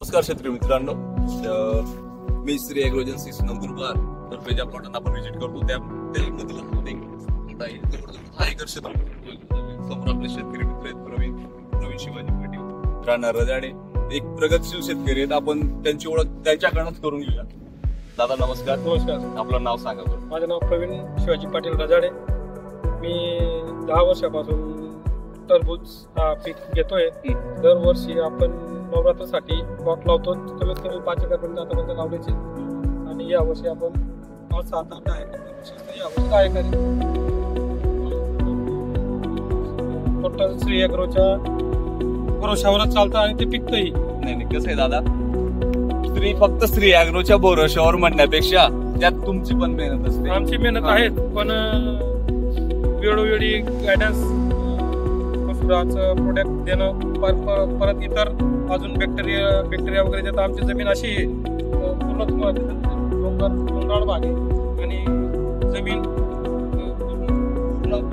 नमस्कार शेतकरी मित्रांनो, मी श्री एग्रो एजन्सी नंदुरबार तर्फे ज्या प्लॉटांना आपण व्हिजिट करतो त्यामध्ये समोर आपले शेतकरी मित्र आहेत प्रवीण शिवाजी पाटील राहणार रजाडे. एक प्रगतशील शेतकरी आहेत. आपण त्यांची ओळख त्यांच्याकडूनच करून घेऊया. दादा नमस्कार. नमस्कार. आपलं नाव सांगा बरं. माझं नाव प्रवीण शिवाजी पाटील रजाडे. मी 10 वर्षापासून टरबूज हा पीक घेतोय. दरवर्षी आपण नवरात्रासाठी प्लॉट लावतो. कमीत कमी 5 एकरपर्यंत आतापर्यंत लावण्याचे आणि यावर्षी आपण 5-7-8 आहे यावर्षी 10 एकर टोटल श्री एग्रोच्या भरोशावरच चालतं आणि ते पिकतही. नाही कसं आहे दादा, फक्त श्री एग्रोच्या भरोशावर म्हणण्यापेक्षा त्यात तुमची पण मेहनत असते. आमची मेहनत आहे, पण वेळोवेळी गायडन्स प्रोडक्ट देणं, परत इतर अजून बॅक्टेरिया वगैरे देतात. आमची जमीन अशी आहे पूर्ण डोंगराळ भाग आहे आणि जमीन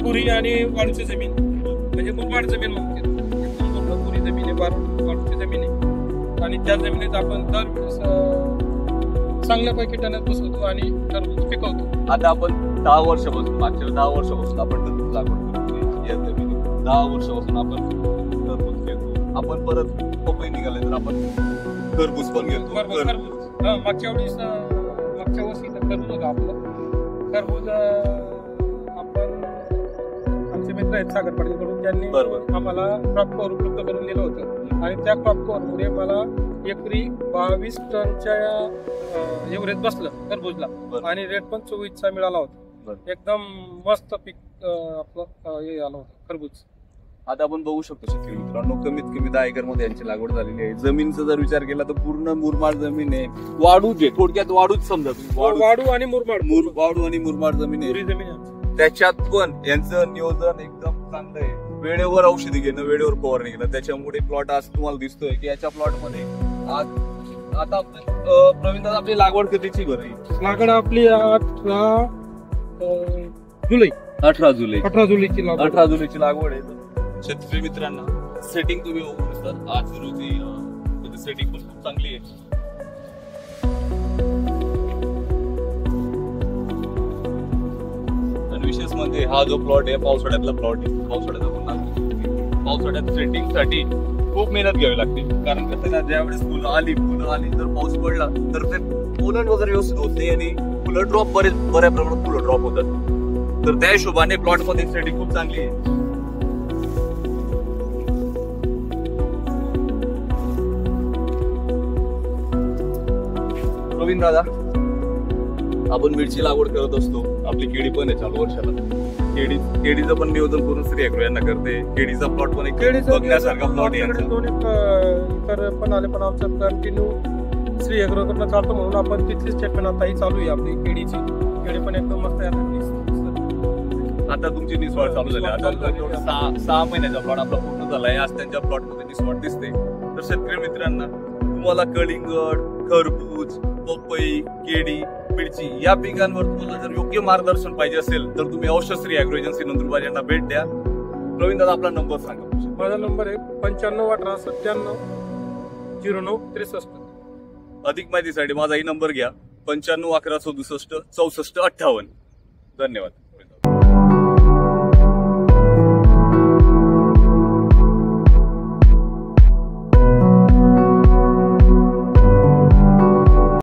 पुरी आणि वाळूची जमीन म्हणजे मुरमाड जमीन म्हणते. पुरी जमीन आहे, वाळूची जमीन आहे आणि त्या जमिनीत आपण दर चांगल्यापैकी टण्यात बसवतो आणि टरबूज पिकवतो. आता आपण 10 वर्षापासून मागच्या 10 वर्षापासून आपण टरबूज लागवड करतो. या जमिनीत 10 वर्षापासून आपण टरबूज घेतो. आपण परत पपई निघाले तर आपण टरबूज पण घेतो. मागच्या वर्षी टरबूज होतं आपलं. टरबूज आपण आमचे मित्र आहेत सागर पाटीलकडून, त्यांनी आम्हाला क्रॉप कव्हर उपलब्ध करून दिलं होतं आणि त्या क्रॉप कव्हरमुळे मला एकरी 22 टनच्या एव्हरेज बसलं टरबूजला आणि रेट पण 24चा मिळाला होता. एकदम मस्त पीक आपलं हे आलं होतं टरबूज. आता आपण बघू शकतो शेतकरी मित्रांनो, कमीत कमी 10 एकर मध्ये यांची लागवड झालेली आहे. जमीनचा जर विचार केला तर पूर्ण मुरमाड जमीन आहे. वाळूच आहे, थोडक्यात वाळूच समजा तुम्ही. वाळू आणि मुरमाड वाळू आणि मुरमाड जमीन आहे. त्याच्यात पण यांचं नियोजन एकदम चांगलं आहे. वेळेवर औषधी घेणं, वेळेवर फवारणी घेणं, त्याच्यामुळे प्लॉट आज तुम्हाला दिसतोय की याच्या प्लॉट मध्ये आता प्रवीण दादा आपली लागवड कधीची बरं? लागवड आपली 18 जुलैची लागवड आहे. शेतकरी मित्रांना सेटिंग तुम्ही बघू शकता. आज रोजी सेटिंग पण खूप चांगली आहे. आणि विशेष म्हणजे हा जो प्लॉट आहे पावसाळ्यातला प्लॉट आहे. पावसाळ्यात सेटिंग साठी खूप मेहनत घ्यावी लागते. कारण कसं ना, ज्यावेळेस फुलं आली जर पाऊस पडला तर ते फुलं वगैरे व्यवस्थित होत नाही आणि फुलं ड्रॉप बऱ्या प्रमाणात फुलं ड्रॉप होतात. तर त्या हिशोबाने प्लॉट मध्ये सेटिंग खूप चांगली आहे. प्रवीण दादा, आपण मिरची लागवड करत असतो. आपली केळी पण आहे चालू वर्षाला. केळीचं पण नियोजन करून श्री एग्रो यांना करते. केळीचा प्लॉट पण बघण्यासारखा प्लॉट आहे. दोन इतर पण आले, पण आमचं कंटिन्यू श्री एग्रो कडनं चालतो म्हणून आपण तिथलीच ट्रीटमेंट आताही चालू आहे आपली केळीची. केळी पण एकदम मस्त आहे. आता तुमची निसवड चालू झाली. आता 6 महिन्याचा प्लॉट आपला पूर्ण झालाय. आज त्यांच्या प्लॉट मध्ये निसवड दिसते. तर शेतकरी मित्रांना, तुम्हाला कलिंगड, खरबूज, पपई, केळी, मिरची या पिकांवर तुम्हाला जर योग्य मार्गदर्शन पाहिजे असेल तर तुम्ही अवश्य श्री एग्रो एजन्सी नंदुरबार यांना भेट द्या. प्रवीण दादा आपला नंबर सांगा. माझा नंबर आहे 9518 97 09 63. अधिक माहितीसाठी माझाही नंबर घ्या 9511 67 64 58. धन्यवाद.